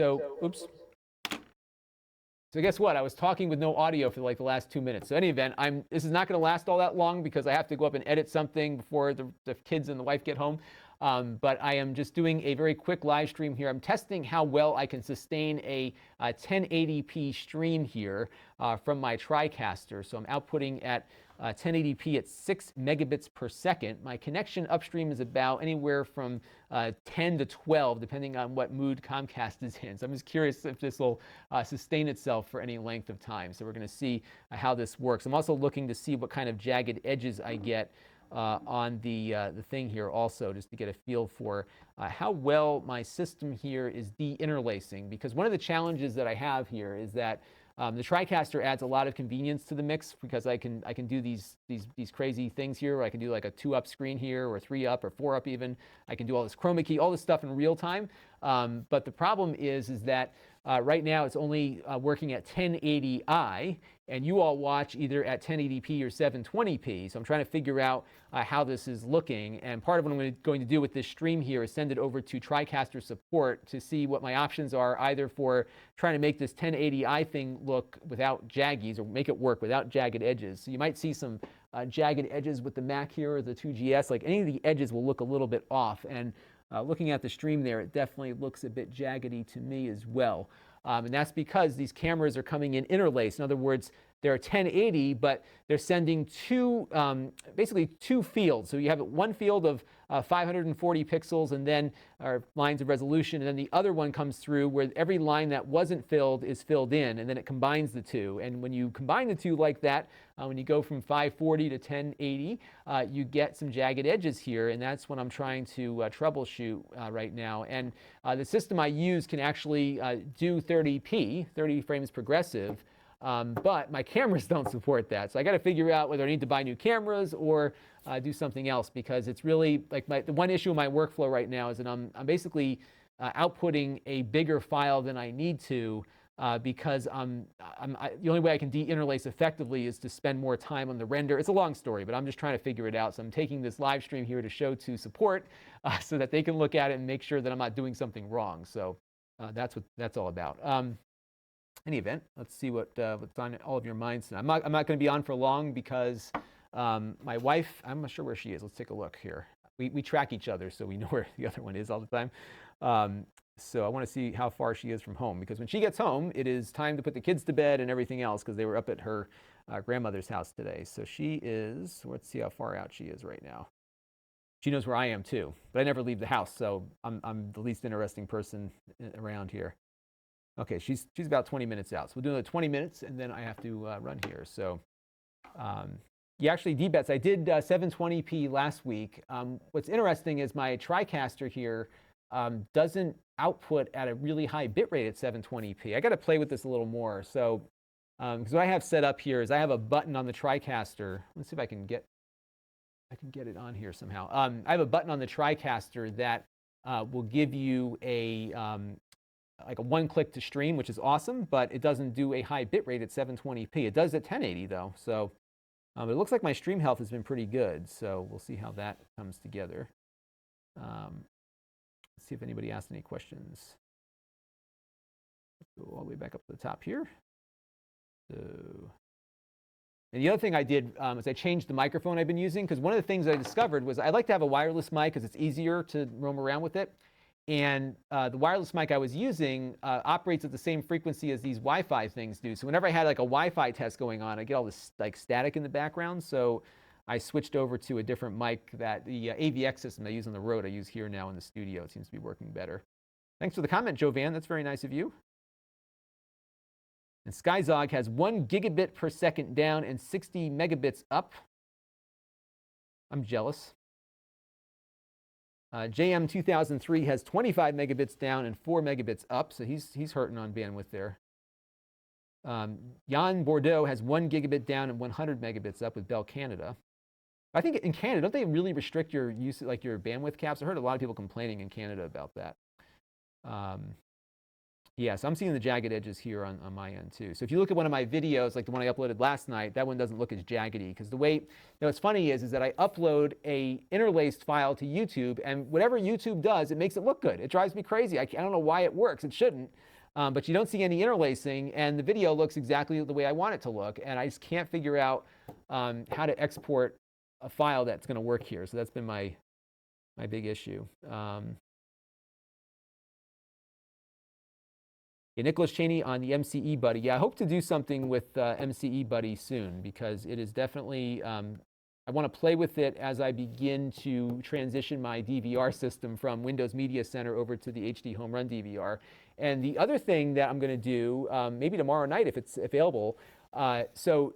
So, oops. So guess what? I was talking with no audio for like the last 2 minutes. So in any event, this is not going to last all that long because I have to go up and edit something before the kids and the wife get home. But I am just doing a very quick live stream here. I'm testing how well I can sustain a 1080p stream here from my TriCaster. So I'm outputting at 1080p at 6 megabits per second. My connection upstream is about anywhere from 10 to 12, depending on what mood Comcast is in. So I'm just curious if this will sustain itself for any length of time. So we're going to see how this works. I'm also looking to see what kind of jagged edges I get on the thing here also, just to get a feel for how well my system here is de-interlacing. Because one of the challenges that I have here is that the TriCaster adds a lot of convenience to the mix because I can do these crazy things here. Where I can do like a 2-up screen here, or 3-up, or 4-up even. I can do all this chroma key, all this stuff in real time. But the problem is that right now it's only working at 1080i, and you all watch either at 1080p or 720p. So I'm trying to figure out how this is looking. And part of what I'm going to do with this stream here is send it over to TriCaster support to see what my options are, either for trying to make this 1080i thing look without jaggies, or make it work without jagged edges. So you might see some jagged edges with the Mac here or the 2GS. Like any of the edges will look a little bit off. And looking at the stream there, it definitely looks a bit jaggedy to me as well. And that's because these cameras are coming in interlaced. In other words, they're 1080, but they're sending basically two fields. So you have one field of 540 pixels and then lines of resolution, and then the other one comes through where every line that wasn't filled is filled in, and then it combines the two. And when you combine the two like that, when you go from 540 to 1080, you get some jagged edges here, and that's what I'm trying to troubleshoot right now. And the system I use can actually do 30p, 30 frames progressive, but my cameras don't support that. So I got to figure out whether I need to buy new cameras or do something else, because it's really like the one issue in my workflow right now is that I'm basically outputting a bigger file than I need to, because the only way I can de-interlace effectively is to spend more time on the render. It's a long story, but I'm just trying to figure it out. So I'm taking this live stream here to show to support so that they can look at it and make sure that I'm not doing something wrong. So that's what that's all about. Any event, let's see what's on all of your minds. I'm not going to be on for long because my wife, I'm not sure where she is. Let's take a look here. We track each other, so we know where the other one is all the time. So I want to see how far she is from home, because when she gets home, it is time to put the kids to bed and everything else, because they were up at her grandmother's house today. So she is, let's see how far out she is right now. She knows where I am too, but I never leave the house, so I'm the least interesting person around here. Okay, she's about 20 minutes out. So we'll do another 20 minutes, and then I have to run here. So yeah, actually, D-Bets, I did 720p last week. What's interesting is my TriCaster here doesn't output at a really high bitrate at 720p. I got to play with this a little more. So because what I have set up here is I have a button on the TriCaster. Let's see if I can get it on here somehow. I have a button on the TriCaster that will give you like a one-click to stream, which is awesome, but it doesn't do a high bitrate at 720p. It does at 1080 though. So it looks like my stream health has been pretty good. So we'll see how that comes together. Let's see if anybody asked any questions. Let's go all the way back up to the top here. So, and the other thing I did is I changed the microphone I've been using, because one of the things I discovered was I like to have a wireless mic because it's easier to roam around with it. And the wireless mic I was using operates at the same frequency as these Wi-Fi things do. So whenever I had like a Wi-Fi test going on, I get all this like static in the background. So I switched over to a different mic that the AVX system I use on the road I use here now in the studio. It seems to be working better. Thanks for the comment, Jovan. That's very nice of you. And SkyZog has 1 gigabit per second down and 60 megabits up. I'm jealous. JM2003 has 25 megabits down and 4 megabits up, so he's hurting on bandwidth there. Jan Bordeaux has 1 gigabit down and 100 megabits up with Bell Canada. I think in Canada, don't they really restrict your use, like your bandwidth caps? I heard a lot of people complaining in Canada about that. Yeah, so I'm seeing the jagged edges here on my end too. So if you look at one of my videos, like the one I uploaded last night, that one doesn't look as jaggedy because the way, what's funny is that I upload a interlaced file to YouTube, and whatever YouTube does, it makes it look good. It drives me crazy. I don't know why it works. It shouldn't. But you don't see any interlacing, and the video looks exactly the way I want it to look, and I just can't figure out how to export a file that's going to work here. So that's been my big issue. Yeah, Nicholas Cheney on the MCE Buddy. Yeah, I hope to do something with MCE Buddy soon because it is definitely, I want to play with it as I begin to transition my DVR system from Windows Media Center over to the HD Home Run DVR. And the other thing that I'm going to do, maybe tomorrow night if it's available, so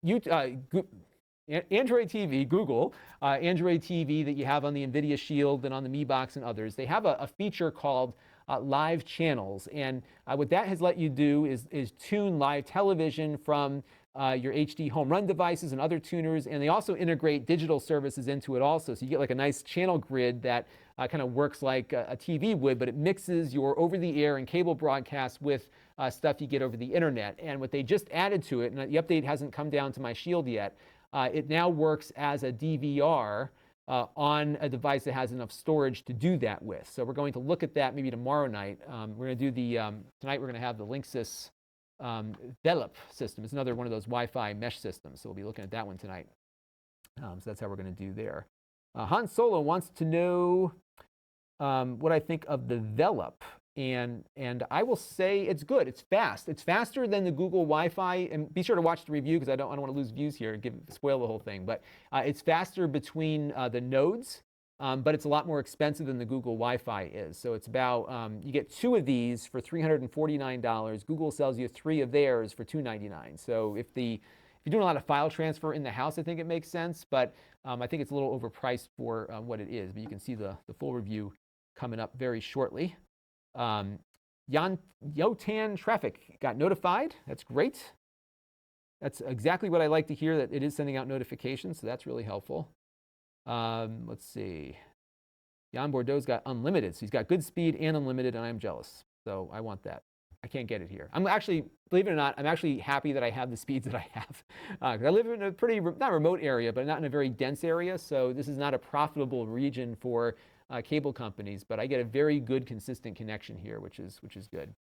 you, Android TV, Google, Android TV that you have on the NVIDIA Shield and on the Mi Box and others, they have a feature called live channels. And what that has let you do is tune live television from your HD Home Run devices and other tuners. And they also integrate digital services into it also. So you get like a nice channel grid that kind of works like a TV would, but it mixes your over-the-air and cable broadcasts with stuff you get over the internet. And what they just added to it, and the update hasn't come down to my Shield yet, it now works as a DVR on a device that has enough storage to do that with. So we're going to look at that maybe tomorrow night. We're going to do the, tonight we're going to have the Linksys Velop system. It's another one of those Wi-Fi mesh systems. So we'll be looking at that one tonight. So that's how we're going to do there. Han Solo wants to know what I think of the Velop. And I will say it's good. It's fast. It's faster than the Google Wi-Fi. And be sure to watch the review because I don't want to lose views here and spoil the whole thing. But it's faster between the nodes, but it's a lot more expensive than the Google Wi-Fi is. So it's about, you get 2 of these for $349. Google sells you 3 of theirs for $299. So if you're doing a lot of file transfer in the house, I think it makes sense. But I think it's a little overpriced for what it is. But you can see the full review coming up very shortly. Yotan Traffic got notified. That's great. That's exactly what I like to hear, that it is sending out notifications, so that's really helpful. Let's see. Jan Bordeaux's got unlimited, so he's got good speed and unlimited, and I'm jealous. So I want that. I can't get it here. I'm actually, believe it or not, I'm actually happy that I have the speeds that I have. I live in a pretty, not remote area, but not in a very dense area, so this is not a profitable region for cable companies, but I get a very good, consistent connection here, which is good.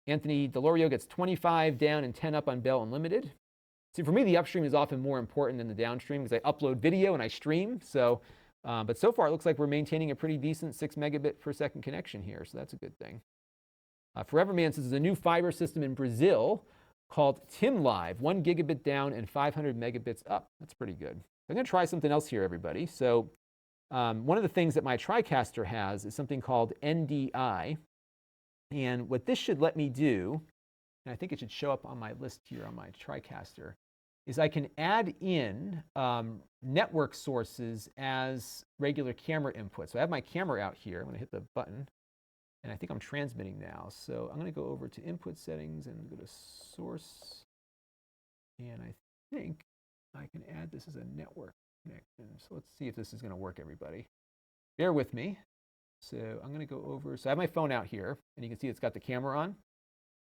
Anthony Delorio gets 25 down and 10 up on Bell Unlimited. See, for me, the upstream is often more important than the downstream because I upload video and I stream. So, but so far, it looks like we're maintaining a pretty decent 6 megabit per second connection here, so that's a good thing. Foreverman says there's a new fiber system in Brazil called TimLive, 1 gigabit down and 500 megabits up. That's pretty good. I'm going to try something else here, everybody. So one of the things that my TriCaster has is something called NDI. And what this should let me do, and I think it should show up on my list here on my TriCaster, is I can add in network sources as regular camera input. So I have my camera out here. I'm going to hit the button. And I think I'm transmitting now. So I'm going to go over to input settings and go to source. And I think I can add this as a network connection. So let's see if this is going to work, everybody. Bear with me. So I'm going to go over. So I have my phone out here, and you can see it's got the camera on.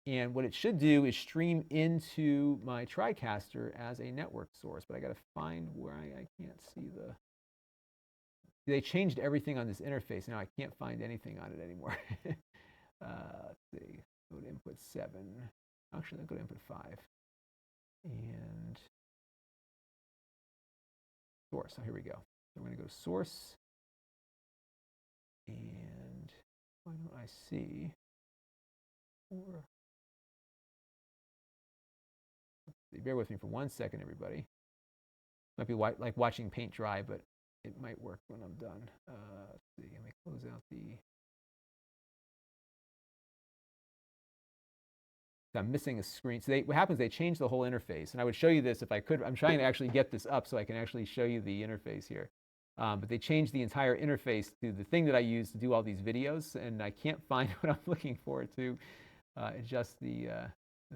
And what it should do is stream into my TriCaster as a network source. But I got to find where I can't see the. They changed everything on this interface. Now I can't find anything on it anymore. Let's see. Go to input 7. Actually, I'll go to input 5. And source. So here we go. So I'm going to go to source. And why don't I see? Or let's see. Bear with me for 1 second, everybody. Might be like watching paint dry, but it might work when I'm done. Let's see. Let me close out the. I'm missing a screen. So what happens, they change the whole interface. And I would show you this if I could. I'm trying to actually get this up so I can actually show you the interface here. But they changed the entire interface to the thing that I use to do all these videos. And I can't find what I'm looking for to adjust the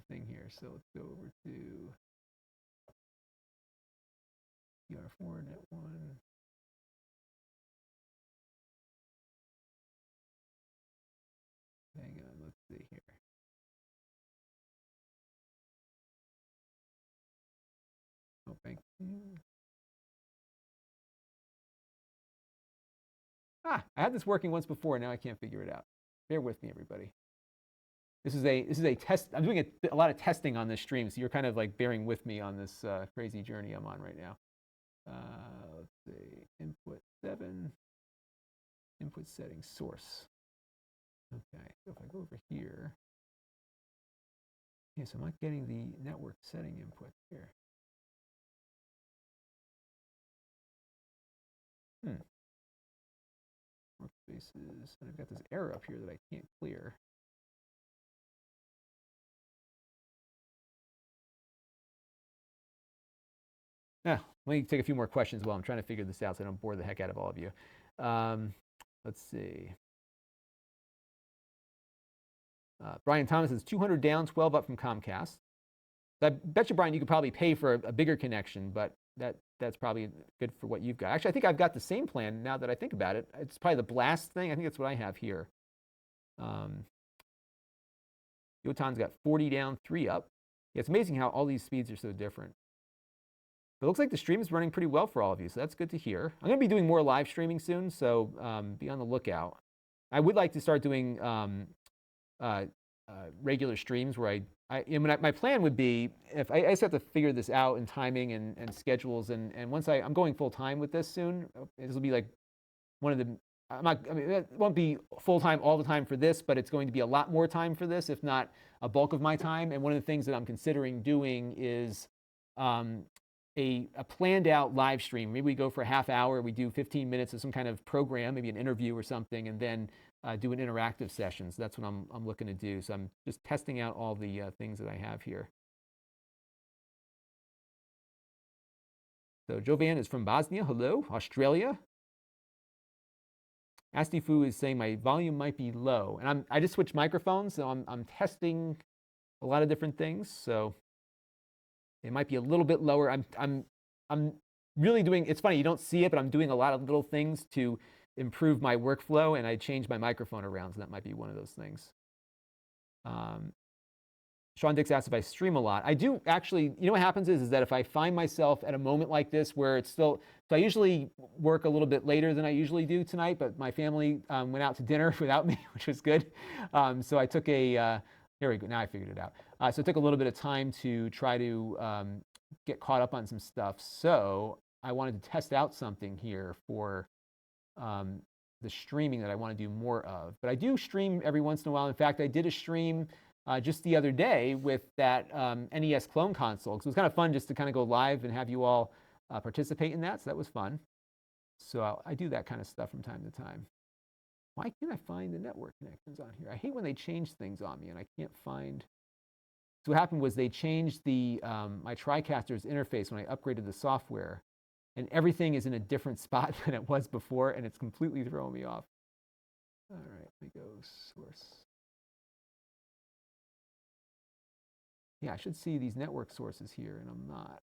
thing here. So let's go over to DR4, net 1. I had this working once before. Now I can't figure it out. Bear with me, everybody. This is a test. I'm doing a lot of testing on this stream, so you're kind of like bearing with me on this crazy journey I'm on right now. Let's see, input 7, input settings, source. Okay, so if I go over here, yes, I'm not getting the network setting input here. Workspaces, and I've got this error up here that I can't clear. Now, let me take a few more questions while I'm trying to figure this out so I don't bore the heck out of all of you. Let's see. Brian Thomas says 200 down, 12 up from Comcast. I bet you, Brian, you could probably pay for a bigger connection, but that's probably good for what you've got. Actually, I think I've got the same plan now that I think about it. It's probably the blast thing. I think that's what I have here. Yotan's got 40 down, 3 up. Yeah, it's amazing how all these speeds are so different. But it looks like the stream is running pretty well for all of you, so that's good to hear. I'm going to be doing more live streaming soon, so be on the lookout. I would like to start doing regular streams where my plan would be, if I just have to figure this out in timing and schedules, and once I'm going full time with this soon, this will be like one of the, it won't be full time all the time for this, but it's going to be a lot more time for this, if not a bulk of my time. And one of the things that I'm considering doing is a planned out live stream. Maybe we go for a half hour, we do 15 minutes of some kind of program, maybe an interview or something, and then do an interactive session. So that's what I'm looking to do. So I'm just testing out all the things that I have here. So Jovan is from Bosnia. Hello. Australia. Astifu is saying my volume might be low, and I just switched microphones, so I'm testing a lot of different things. So it might be a little bit lower. I'm really doing. It's funny, you don't see it, but I'm doing a lot of little things to improve my workflow, and I changed my microphone around, so that might be one of those things. Sean Dix asked if I stream a lot. I do actually. You know what happens is that if I find myself at a moment like this where it's still, so I usually work a little bit later than I usually do tonight, but my family went out to dinner without me, which was good. So I took a, here we go, now I figured it out. So it took a little bit of time to try to get caught up on some stuff. So I wanted to test out something here for the streaming that I want to do more of. But I do stream every once in a while. In fact, I did a stream just the other day with that NES clone console. So it was kind of fun just to kind of go live and have you all participate in that. So that was fun. So I do that kind of stuff from time to time. Why can't I find the network connections on here? I hate when they change things on me and I can't find. So what happened was they changed the my TriCaster's interface when I upgraded the software, and everything is in a different spot than it was before, and it's completely throwing me off. All right, let me go source. Yeah, I should see these network sources here, and I'm not.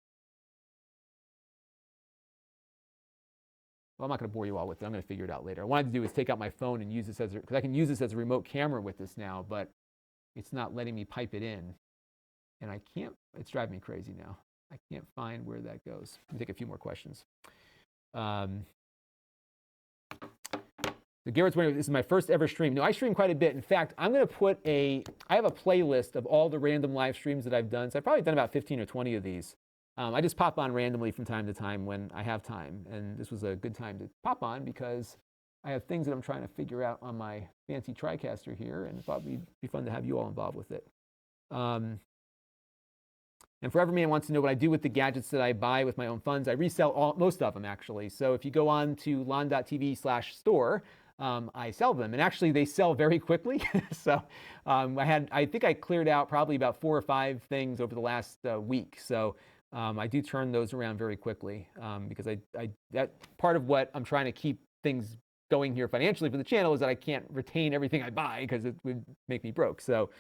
Well, I'm not going to bore you all with it. I'm going to figure it out later. What I wanted to do is take out my phone and use this as, because I can use this as a remote camera with this now, but it's not letting me pipe it in. And I can't, it's driving me crazy now. I can't find where that goes. Let me take a few more questions. So Garrett's wondering, this is my first ever stream. No, I stream quite a bit. In fact, I'm going to put I have a playlist of all the random live streams that I've done. So I've probably done about 15 or 20 of these. I just pop on randomly from time to time when I have time. And this was a good time to pop on because I have things that I'm trying to figure out on my fancy TriCaster here, and thought it'd be fun to have you all involved with it. And Forever Man wants to know what I do with the gadgets that I buy with my own funds. I resell most of them, actually. So if you go on to Lon.TV/store, I sell them. And actually, they sell very quickly. So I think I cleared out probably about 4 or 5 things over the last week. So I do turn those around very quickly because that part of what I'm trying to keep things going here financially for the channel is that I can't retain everything I buy because it would make me broke. So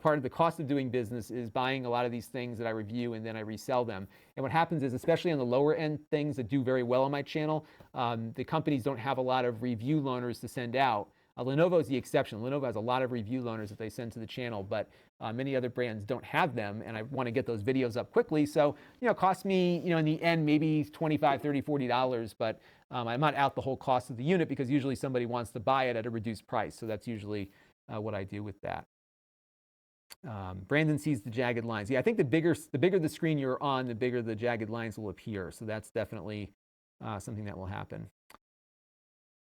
part of the cost of doing business is buying a lot of these things that I review and then I resell them. And what happens is, especially on the lower end things that do very well on my channel, the companies don't have a lot of review loaners to send out. Lenovo is the exception. Lenovo has a lot of review loaners that they send to the channel, but many other brands don't have them, and I want to get those videos up quickly. So, it cost me, in the end, maybe $25, $30, $40, but I'm not out the whole cost of the unit because usually somebody wants to buy it at a reduced price. So that's usually what I do with that. Brandon sees the jagged lines. Yeah, I think the bigger the screen you're on, the bigger the jagged lines will appear. So that's definitely something that will happen.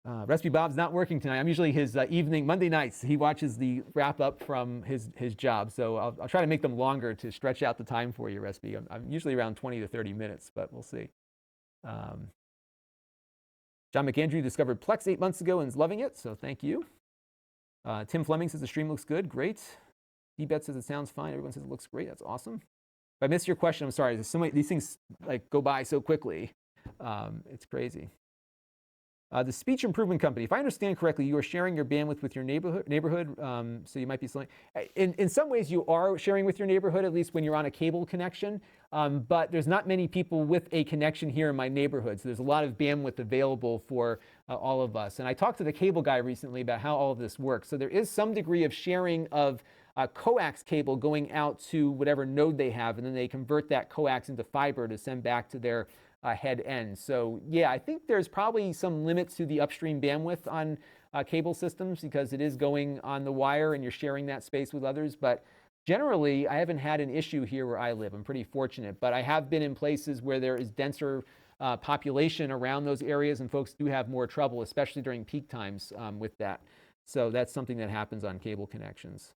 Recipe Bob's not working tonight. I'm usually his evening, Monday nights. He watches the wrap up from his job. So I'll try to make them longer to stretch out the time for you, Recipe. I'm usually around 20 to 30 minutes, but we'll see. John McAndrew discovered Plex 8 months ago and is loving it. So thank you. Tim Fleming says the stream looks good. Great. D-Bet says it sounds fine. Everyone says it looks great. That's awesome. If I missed your question, I'm sorry. There's so many, these things go by so quickly. It's crazy. The Speech Improvement Company, if I understand correctly, you are sharing your bandwidth with your neighborhood, so you might be selling. In some ways, you are sharing with your neighborhood, at least when you're on a cable connection, but there's not many people with a connection here in my neighborhood, so there's a lot of bandwidth available for all of us. And I talked to the cable guy recently about how all of this works. So there is some degree of sharing of coax cable going out to whatever node they have, and then they convert that coax into fiber to send back to their head end. So yeah, I think there's probably some limit to the upstream bandwidth on cable systems because it is going on the wire and you're sharing that space with others. But generally, I haven't had an issue here where I live. I'm pretty fortunate. But I have been in places where there is denser population around those areas, and folks do have more trouble, especially during peak times with that. So that's something that happens on cable connections.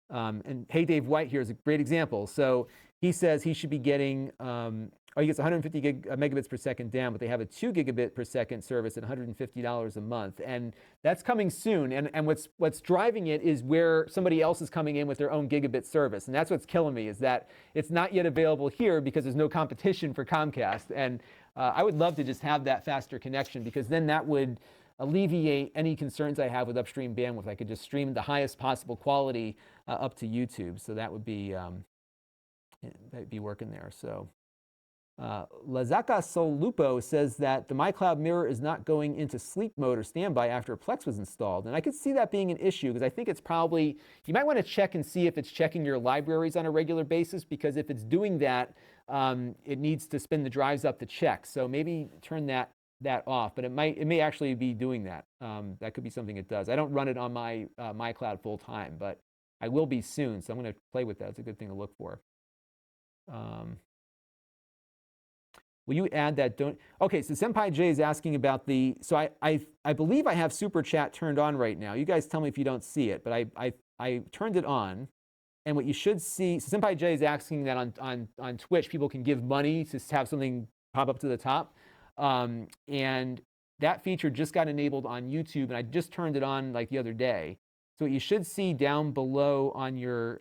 And Hey Dave White here is a great example. So he says he should be getting, he gets 150 megabits per second down, but they have a 2 gigabit per second service at $150 a month. And that's coming soon. And what's driving it is where somebody else is coming in with their own gigabit service. And that's what's killing me, is that it's not yet available here because there's no competition for Comcast. And I would love to just have that faster connection, because then that would alleviate any concerns I have with upstream bandwidth. I could just stream the highest possible quality up to YouTube. So that would be working there. So Lazaka Solupo says that the MyCloud Mirror is not going into sleep mode or standby after Plex was installed. And I could see that being an issue, because I think it's probably, you might want to check and see if it's checking your libraries on a regular basis, because if it's doing that, it needs to spin the drives up to check. So maybe turn that off, but it may actually be doing that. That could be something it does. I don't run it on my MyCloud full time, but I will be soon. So I'm going to play with that. It's a good thing to look for. Will you add that? Okay, so Senpai J is asking about the, so I believe I have Super Chat turned on right now. You guys tell me if you don't see it, but I turned it on. And what you should see, so Senpai J is asking that on Twitch, people can give money to have something pop up to the top. And that feature just got enabled on YouTube, and I just turned it on like the other day. So what you should see down below on your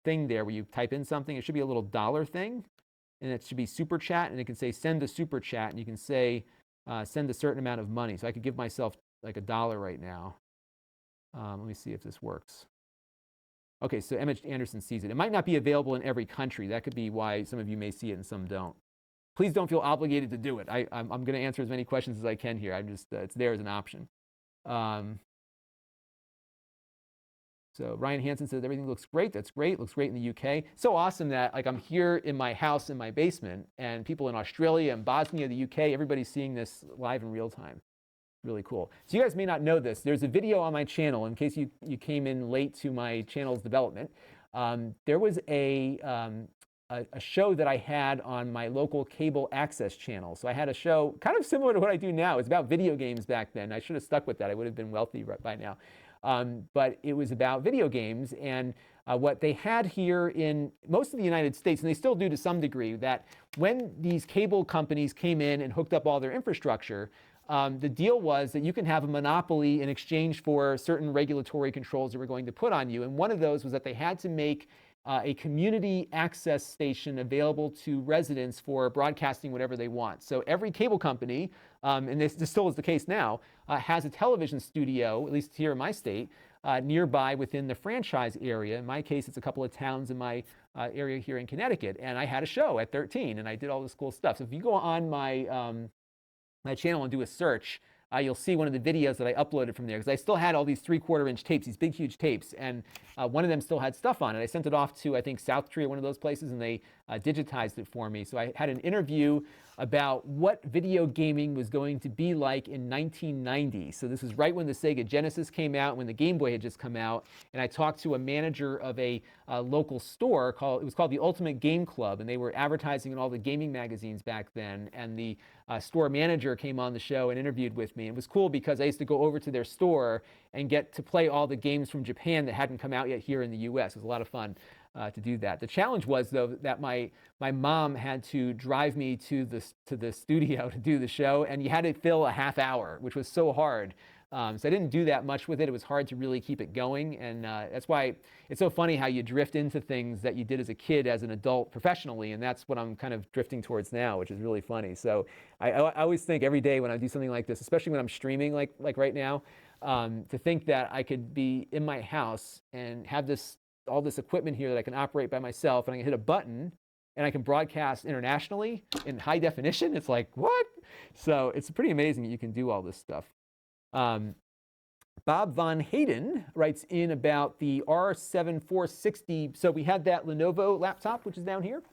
thing there, where you type in something, it should be a little dollar thing, and it should be Super Chat, and it can say send a Super Chat, and you can say send a certain amount of money. So I could give myself like $1 right now. Let me see if this works. Okay, so Emmett Anderson sees it. It might not be available in every country. That could be why some of you may see it and some don't. Please don't feel obligated to do it. I'm going to answer as many questions as I can here. I'm just, it's there as an option. So Ryan Hansen says everything looks great. That's great. Looks great in the UK. So awesome that I'm here in my house in my basement, and people in Australia and Bosnia, the UK, everybody's seeing this live in real time. Really cool. So you guys may not know this. There's a video on my channel in case you came in late to my channel's development. There was a show that I had on my local cable access channel. So I had a show kind of similar to what I do now. It's about video games back then. I should have stuck with that. I would have been wealthy right by now. But it was about video games, and what they had here in most of the United States, and they still do to some degree, that when these cable companies came in and hooked up all their infrastructure, the deal was that you can have a monopoly in exchange for certain regulatory controls that were going to put on you. And one of those was that they had to make a community access station available to residents for broadcasting whatever they want. So every cable company, and this still is the case now, has a television studio, at least here in my state, nearby within the franchise area. In my case, it's a couple of towns in my area here in Connecticut. And I had a show at 13, and I did all this cool stuff. So if you go on my channel and do a search, you'll see one of the videos that I uploaded from there, because I still had all these 3/4-inch tapes, these big, huge tapes, and one of them still had stuff on it. I sent it off to, I think, South Tree or one of those places, and they digitized it for me. So I had an interview about what video gaming was going to be like in 1990. So this was right when the Sega Genesis came out, when the Game Boy had just come out, and I talked to a manager of a local store called the Ultimate Game Club, and they were advertising in all the gaming magazines back then, and the store manager came on the show and interviewed with me. It was cool because I used to go over to their store and get to play all the games from Japan that hadn't come out yet here in the US. It was a lot of fun to do that. The challenge was, though, that my mom had to drive me to the studio to do the show, and you had to fill a half hour, which was so hard. So I didn't do that much with it. It was hard to really keep it going, and that's why it's so funny how you drift into things that you did as a kid as an adult professionally, and that's what I'm kind of drifting towards now, which is really funny. So I always think every day when I do something like this, especially when I'm streaming like right now, to think that I could be in my house and have all this equipment here that I can operate by myself, and I can hit a button and I can broadcast internationally in high definition. It's like, what? So it's pretty amazing that you can do all this stuff. Bob Von Hayden writes in about the R7460. So we had that Lenovo laptop, which is down here.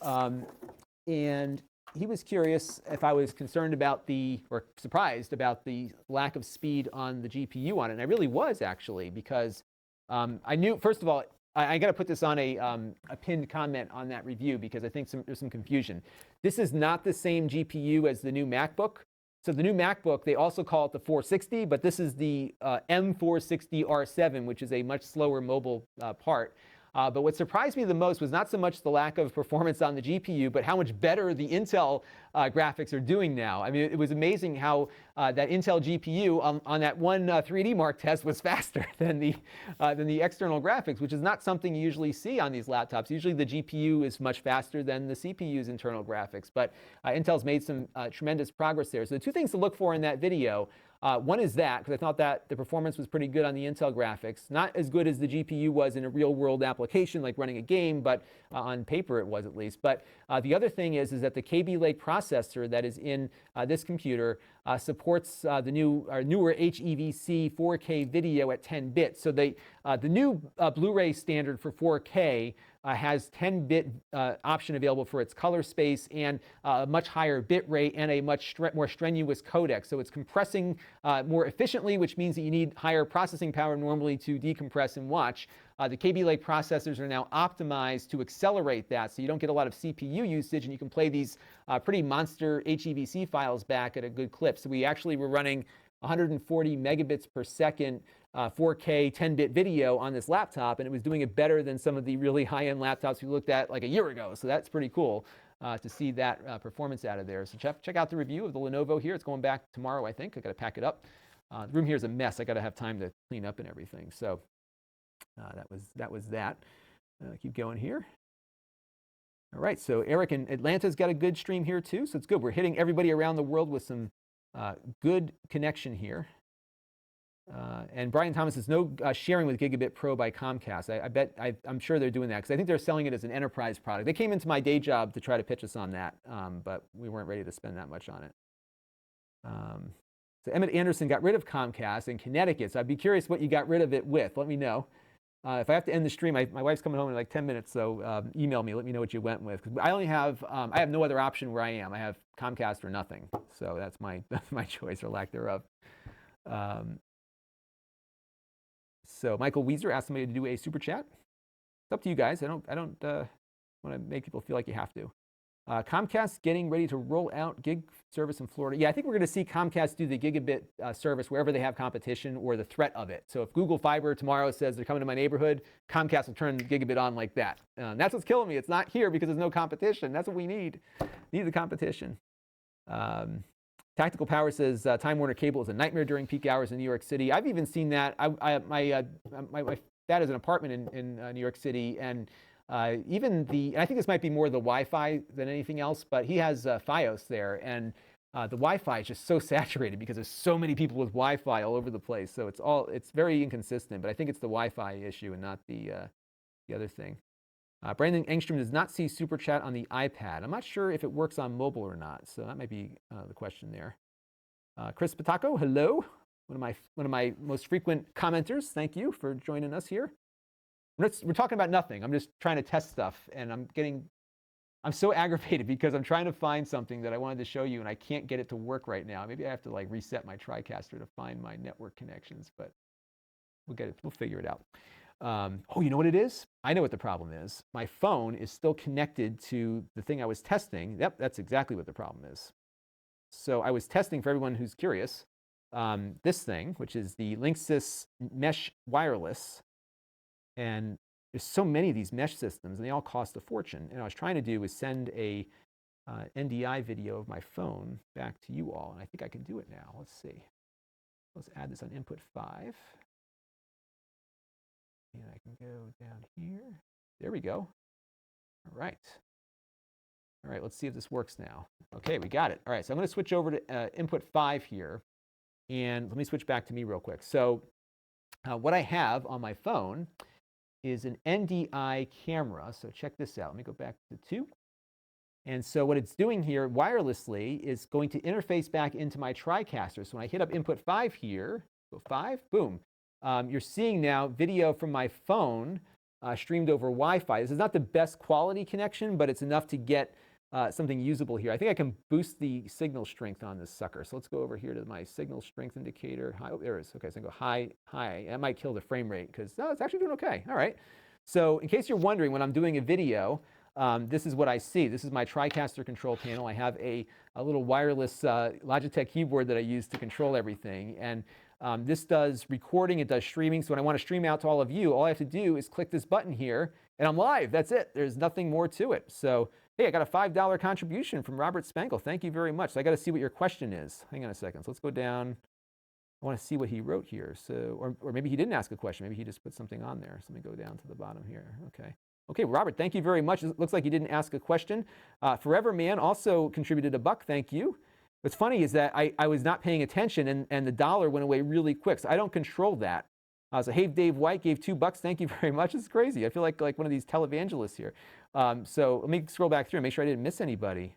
And he was curious if I was concerned about or surprised about the lack of speed on the GPU on it. And I really was, actually, because I knew, first of all, I got to put this on a pinned comment on that review, because I think there's some confusion. This is not the same GPU as the new MacBook. So the new MacBook, they also call it the 460, but this is the M460R7, which is a much slower mobile part. But what surprised me the most was not so much the lack of performance on the GPU, but how much better the Intel graphics are doing now. I mean, it was amazing how that Intel GPU on that one 3D Mark test was faster than the external graphics, which is not something you usually see on these laptops. Usually the GPU is much faster than the CPU's internal graphics, but Intel's made some tremendous progress there. So the two things to look for in that video. One is that, because I thought that the performance was pretty good on the Intel graphics. Not as good as the GPU was in a real-world application, like running a game, but on paper it was, at least. But the other thing is that the Kaby Lake processor that is in this computer supports the newer HEVC 4K video at 10 bits. So the new Blu-ray standard for 4K has 10-bit option available for its color space, and a much higher bit rate, and a much more strenuous codec. So it's compressing more efficiently, which means that you need higher processing power normally to decompress and watch. The Kaby Lake processors are now optimized to accelerate that, so you don't get a lot of CPU usage, and you can play these pretty monster HEVC files back at a good clip. So we actually were running 140 megabits per second 4K 10-bit video on this laptop, and it was doing it better than some of the really high-end laptops we looked at like a year ago. So that's pretty cool to see that performance out of there. So check out the review of the Lenovo here. It's going back tomorrow, I think. I got to pack it up. The room here is a mess. I got to have time to clean up and everything. So that was that. Keep going here. All right. So Eric in Atlanta's got a good stream here too. So it's good. We're hitting everybody around the world with some good connection here. And Brian Thomas says no sharing with Gigabit Pro by Comcast. I'm sure they're doing that, because I think they're selling it as an enterprise product. They came into my day job to try to pitch us on that, but we weren't ready to spend that much on it. So Emmett Anderson got rid of Comcast in Connecticut. So I'd be curious what you got rid of it with. Let me know. If I have to end the stream, my wife's coming home in like 10 minutes, so email me. Let me know what you went with. 'Cause I only have I have no other option where I am. I have Comcast or nothing. So that's my choice, or lack thereof. So Michael Weiser asked somebody to do a super chat. It's up to you guys. I don't want to make people feel like you have to. Comcast getting ready to roll out gig service in Florida. Yeah, I think we're going to see Comcast do the gigabit service wherever they have competition or the threat of it. So if Google Fiber tomorrow says they're coming to my neighborhood, Comcast will turn the gigabit on like that. That's what's killing me. It's not here because there's no competition. That's what we need. Need the competition. Tactical Power says Time Warner Cable is a nightmare during peak hours in New York City. I've even seen that. My dad has an apartment in New York City, and even and I think this might be more the Wi-Fi than anything else, but he has Fios there, and the Wi-Fi is just so saturated because there's so many people with Wi-Fi all over the place. So it's very inconsistent, but I think it's the Wi-Fi issue and not the other thing. Brandon Engstrom does not see Super Chat on the iPad. I'm not sure if it works on mobile or not, so that might be the question there. Chris Patako, hello. One of my most frequent commenters. Thank you for joining us here. We're talking about nothing. I'm just trying to test stuff, and I'm so aggravated because I'm trying to find something that I wanted to show you, and I can't get it to work right now. Maybe I have to like reset my TriCaster to find my network connections, but we'll get it. We'll figure it out. Oh, you know what it is? I know what the problem is. My phone is still connected to the thing I was testing. Yep, that's exactly what the problem is. So I was testing, for everyone who's curious, this thing, which is the Linksys Mesh Wireless. And there's so many of these mesh systems, and they all cost a fortune. And what I was trying to do was send a NDI video of my phone back to you all. And I think I can do it now. Let's see. Let's add this on input 5. And I can go down here. There we go. All right. All right, let's see if this works now. Okay, we got it. All right, so I'm going to switch over to input 5 here. And let me switch back to me real quick. So what I have on my phone is an NDI camera. So check this out. Let me go back to 2. And so what it's doing here wirelessly is going to interface back into my TriCaster. So when I hit up input 5 here, go 5, boom. You're seeing now video from my phone streamed over Wi-Fi. This is not the best quality connection, but it's enough to get something usable here. I think I can boost the signal strength on this sucker. So let's go over here to my signal strength indicator. High, oh, there it is. Okay, so I go high, high. That might kill the frame rate because it's actually doing okay. All right. So in case you're wondering, when I'm doing a video, this is what I see. This is my TriCaster control panel. I have a little wireless Logitech keyboard that I use to control everything. And this does recording, it does streaming. So when I want to stream out to all of you, all I have to do is click this button here, and I'm live. That's it. There's nothing more to it. So hey, I got a $5 contribution from Robert Spangle. Thank you very much. So I got to see what your question is. Hang on a second. So let's go down. I want to see what he wrote here. So, or maybe he didn't ask a question. Maybe he just put something on there. So let me go down to the bottom here. Okay. Okay, Robert, thank you very much. It looks like you didn't ask a question. Forever Man also contributed $1. Thank you. What's funny is that I was not paying attention, and the dollar went away really quick. So I don't control that. So hey, Dave White gave $2. Thank you very much. It's crazy. I feel like one of these televangelists here. So let me scroll back through and make sure I didn't miss anybody.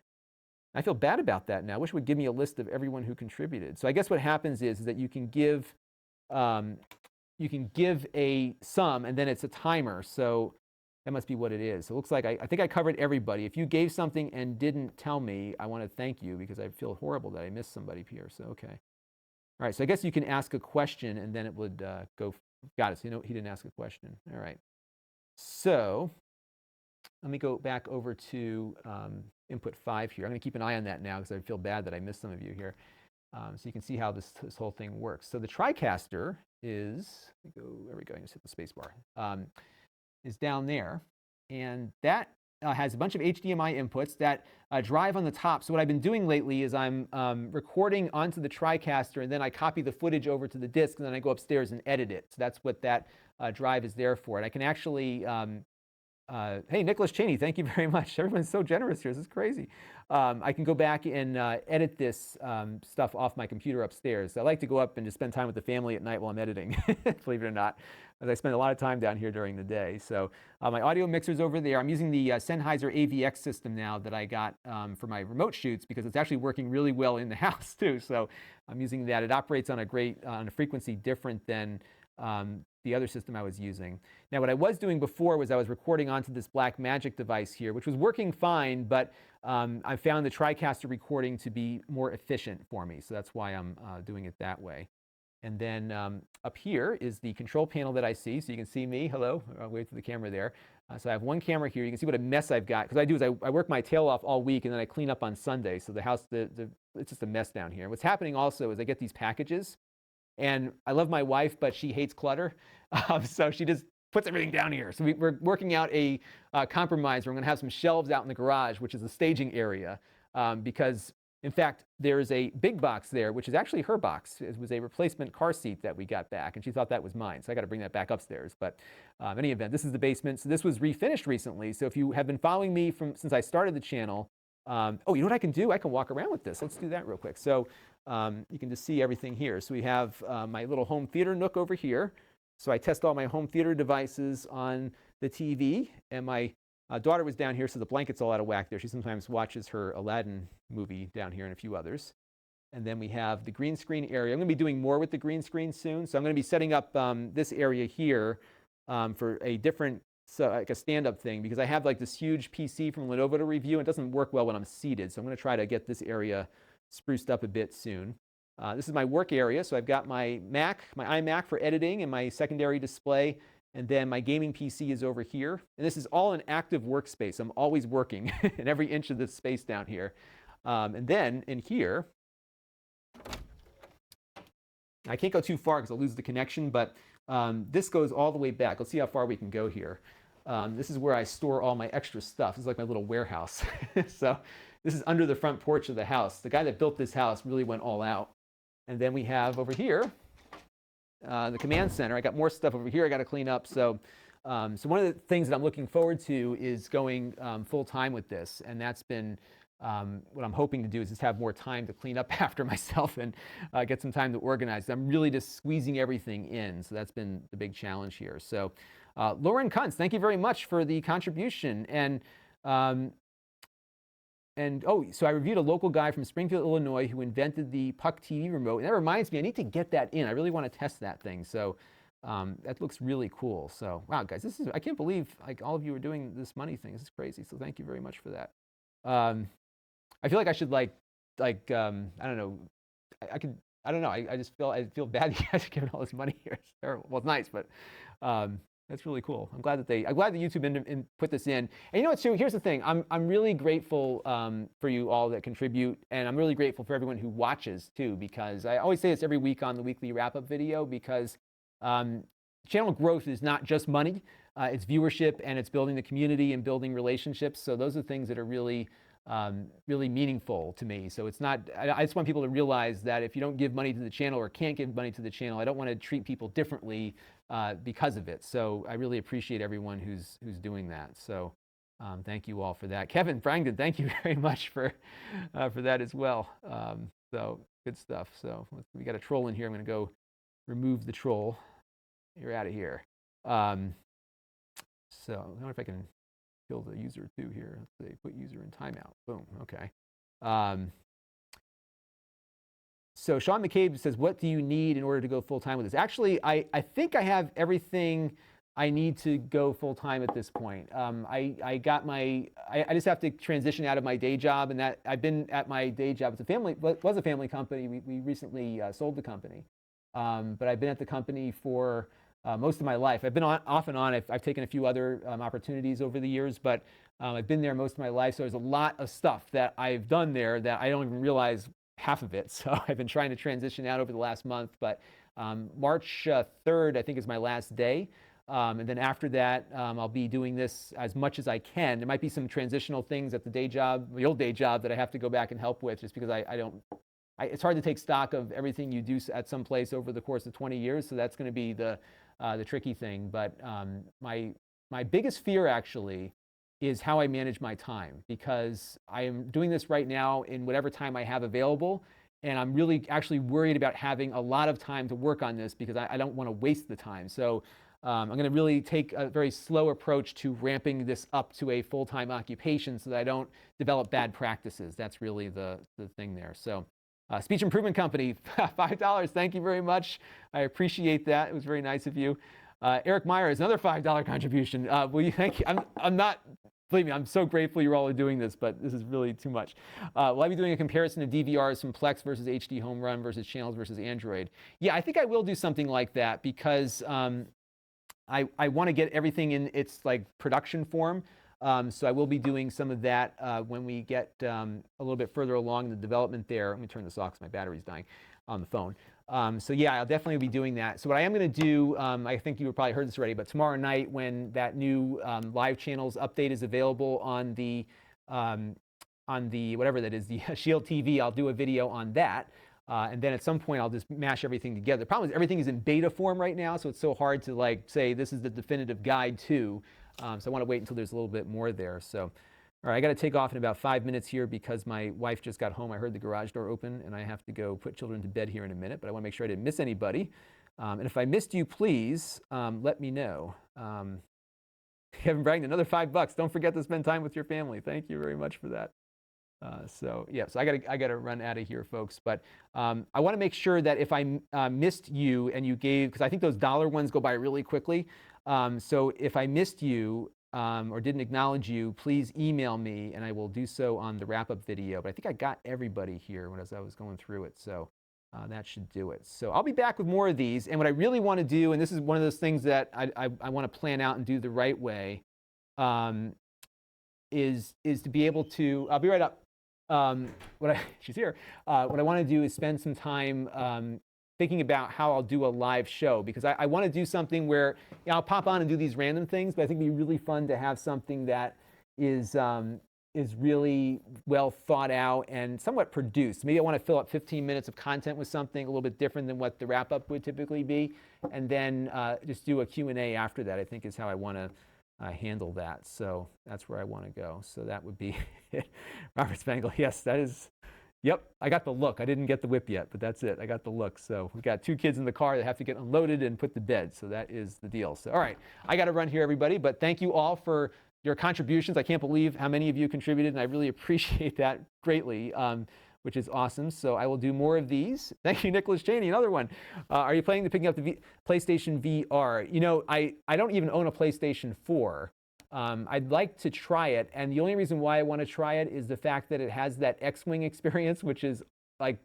I feel bad about that now. I wish it would give me a list of everyone who contributed. So I guess what happens is that you can give a sum, and then it's a timer. So that must be what it is. So it looks like I think I covered everybody. If you gave something and didn't tell me, I want to thank you because I feel horrible that I missed somebody here. So okay. All right. So I guess you can ask a question, and then it would go. Got it. So you know he didn't ask a question. All right. So let me go back over to input 5 here. I'm going to keep an eye on that now because I feel bad that I missed some of you here. So you can see how this whole thing works. So the TriCaster is, there we go, I just hit the space bar, is down there. And that has a bunch of HDMI inputs that drive on the top. So what I've been doing lately is I'm recording onto the TriCaster, and then I copy the footage over to the disk, and then I go upstairs and edit it. So that's what that drive is there for. And I can actually, hey, Nicholas Cheney, thank you very much. Everyone's so generous here. This is crazy. I can go back and edit this stuff off my computer upstairs. I like to go up and just spend time with the family at night while I'm editing, believe it or not, as I spend a lot of time down here during the day. So my audio mixer's over there. I'm using the Sennheiser AVX system now that I got for my remote shoots because it's actually working really well in the house too. So I'm using that. It operates on a frequency different than the other system I was using. Now, what I was doing before was I was recording onto this Blackmagic device here, which was working fine, but I found the TriCaster recording to be more efficient for me. So that's why I'm doing it that way. And then up here is the control panel that I see. So you can see me. Hello. I'll wave to the camera there. So I have one camera here. You can see what a mess I've got. Because I do is I work my tail off all week, and then I clean up on Sunday. So the house, it's just a mess down here. What's happening also is I get these packages. And I love my wife, but she hates clutter. So she just puts everything down here. So we're working out a compromise. We're going to have some shelves out in the garage, which is a staging area. Because, in fact, there is a big box there, which is actually her box. It was a replacement car seat that we got back, and she thought that was mine. So I got to bring that back upstairs. But in any event, this is the basement. So this was refinished recently. So if you have been following me since I started the channel, oh, you know what I can do? I can walk around with this. Let's do that real quick. So you can just see everything here. So we have my little home theater nook over here. So I test all my home theater devices on the TV. And my daughter was down here, so the blanket's all out of whack there. She sometimes watches her Aladdin movie down here and a few others. And then we have the green screen area. I'm going to be doing more with the green screen soon. So I'm going to be setting up this area here for a different, like a stand-up thing, because I have like this huge PC from Lenovo to review, and it doesn't work well when I'm seated. So I'm going to try to get this area spruced up a bit soon. This is my work area. So I've got my Mac, my iMac for editing, and my secondary display. And then my gaming PC is over here. And this is all an active workspace. I'm always working in every inch of this space down here. And then in here, I can't go too far because I'll lose the connection, but this goes all the way back. Let's see how far we can go here. This is where I store all my extra stuff. This is like my little warehouse. So this is under the front porch of the house. The guy that built this house really went all out. And then we have over here the command center. I got more stuff over here I got to clean up. So one of the things that I'm looking forward to is going full time with this, and that's been what I'm hoping to do is just have more time to clean up after myself and get some time to organize. I'm really just squeezing everything in, so that's been the big challenge here. So Lauren Kuntz, thank you very much for the contribution. So I reviewed a local guy from Springfield, Illinois, who invented the Puck TV remote. And that reminds me, I need to get that in. I really want to test that thing. So that looks really cool. So wow, guys, I can't believe like all of you are doing this money thing. This is crazy. So thank you very much for that. I feel like I should I don't know. I don't know. I feel bad that you guys are giving all this money here. It's terrible. Well, it's nice, but that's really cool. I'm glad that YouTube put this in. And you know what, too? Here's the thing. I'm really grateful for you all that contribute, and I'm really grateful for everyone who watches too, because I always say this every week on the weekly wrap-up video, because channel growth is not just money. It's viewership, and it's building the community and building relationships. So those are things that are really really meaningful to me. So it's not, I just want people to realize that if you don't give money to the channel or can't give money to the channel, I don't want to treat people differently because of it. So I really appreciate everyone who's doing that. So thank you all for that. Kevin Brangden, thank you very much for that as well. So good stuff. So we got a troll in here. I'm going to go remove the troll. You're out of here. So I don't know if I can kill the user too here. Let's say put user in timeout. Boom. Okay. So Sean McCabe says, what do you need in order to go full time with this? Actually, I think I have everything I need to go full time at this point. I just have to transition out of my day job, and that I've been at my day job. It was a family company. We recently sold the company, but I've been at the company for most of my life. I've been off and on. I've taken a few other opportunities over the years, but I've been there most of my life. So there's a lot of stuff that I've done there that I don't even realize half of it. So I've been trying to transition out over the last month, but March 3rd, I think, is my last day. And then after that, I'll be doing this as much as I can. There might be some transitional things at the old day job that I have to go back and help with, just because it's hard to take stock of everything you do at some place over the course of 20 years. So that's going to be the tricky thing. But my biggest fear actually is how I manage my time, because I am doing this right now in whatever time I have available. And I'm really actually worried about having a lot of time to work on this, because I don't want to waste the time. So I'm going to really take a very slow approach to ramping this up to a full-time occupation so that I don't develop bad practices. That's really the thing there. So Speech Improvement Company, $5. Thank you very much. I appreciate that. It was very nice of you. Eric Myers, another $5 contribution. Will you thank you? I'm not, believe me, I'm so grateful you're all doing this, but this is really too much. Will I be doing a comparison of DVRs from Plex versus HD Home Run versus channels versus Android? Yeah, I think I will do something like that, because I want to get everything in its production form. So I will be doing some of that when we get a little bit further along in the development there. Let me turn this off because my battery's dying on the phone. So yeah, I'll definitely be doing that. So what I am going to do, I think you probably heard this already, but tomorrow night when that new live channels update is available on the whatever that is, the Shield TV, I'll do a video on that. And then at some point, I'll just mash everything together. The problem is everything is in beta form right now, so it's so hard to say this is the definitive guide to. So I want to wait until there's a little bit more there. So, all right, I got to take off in about 5 minutes here because my wife just got home. I heard the garage door open, and I have to go put children to bed here in a minute. But I want to make sure I didn't miss anybody. And if I missed you, please let me know. Kevin Bragg, another $5. Don't forget to spend time with your family. Thank you very much for that. So yeah, so I gotta run out of here, folks. But I want to make sure that if I missed you and you gave, because I think those dollar ones go by really quickly. So if I missed you or didn't acknowledge you, please email me and I will do so on the wrap-up video. But I think I got everybody here as I was going through it. So that should do it. So I'll be back with more of these. And what I really want to do, and this is one of those things that I want to plan out and do the right way, is to be able to. I'll be right up. She's here. What I want to do is spend some time thinking about how I'll do a live show, because I want to do something where I'll pop on and do these random things, but I think it'd be really fun to have something that is really well thought out and somewhat produced. Maybe I want to fill up 15 minutes of content with something a little bit different than what the wrap-up would typically be, and then just do a Q&A after that, I think is how I want to handle that. So that's where I want to go. So that would be it. Robert Spangle, yes, that is, yep, I got the look. I didn't get the whip yet, but that's it. I got the look. So we've got 2 kids in the car that have to get unloaded and put to bed. So that is the deal. So, all right, I got to run here, everybody, but thank you all for your contributions. I can't believe how many of you contributed, and I really appreciate that greatly, which is awesome. So I will do more of these. Thank you, Nicholas Cheney. Another one. Are you planning to picking up the PlayStation VR? You know, I don't even own a PlayStation 4. I'd like to try it, and the only reason why I want to try it is the fact that it has that X-Wing experience, which is like,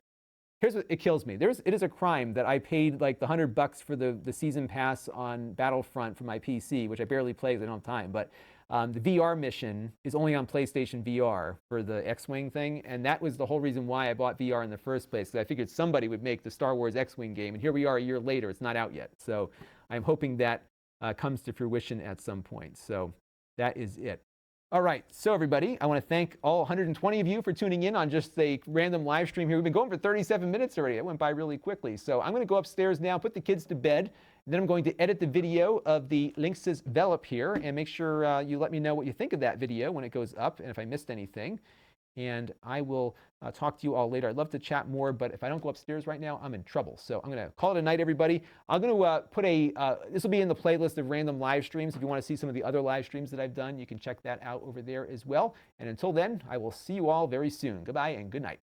here's what it kills me. It is a crime that I paid like the $100 for the season pass on Battlefront for my PC, which I barely play because I don't have time. But the VR mission is only on PlayStation VR for the X-Wing thing, and that was the whole reason why I bought VR in the first place, because I figured somebody would make the Star Wars X-Wing game, and here we are a year later. It's not out yet. So I'm hoping that comes to fruition at some point. So that is it. All right, so everybody, I want to thank all 120 of you for tuning in on just a random live stream here. We've been going for 37 minutes already. It went by really quickly. So I'm going to go upstairs now, put the kids to bed, and then I'm going to edit the video of the Linksys Velop here, and make sure you let me know what you think of that video when it goes up, and if I missed anything. And I will talk to you all later. I'd love to chat more, but if I don't go upstairs right now, I'm in trouble. So I'm going to call it a night, everybody. I'm going to put this will be in the playlist of random live streams. If you want to see some of the other live streams that I've done, you can check that out over there as well. And until then, I will see you all very soon. Goodbye and good night.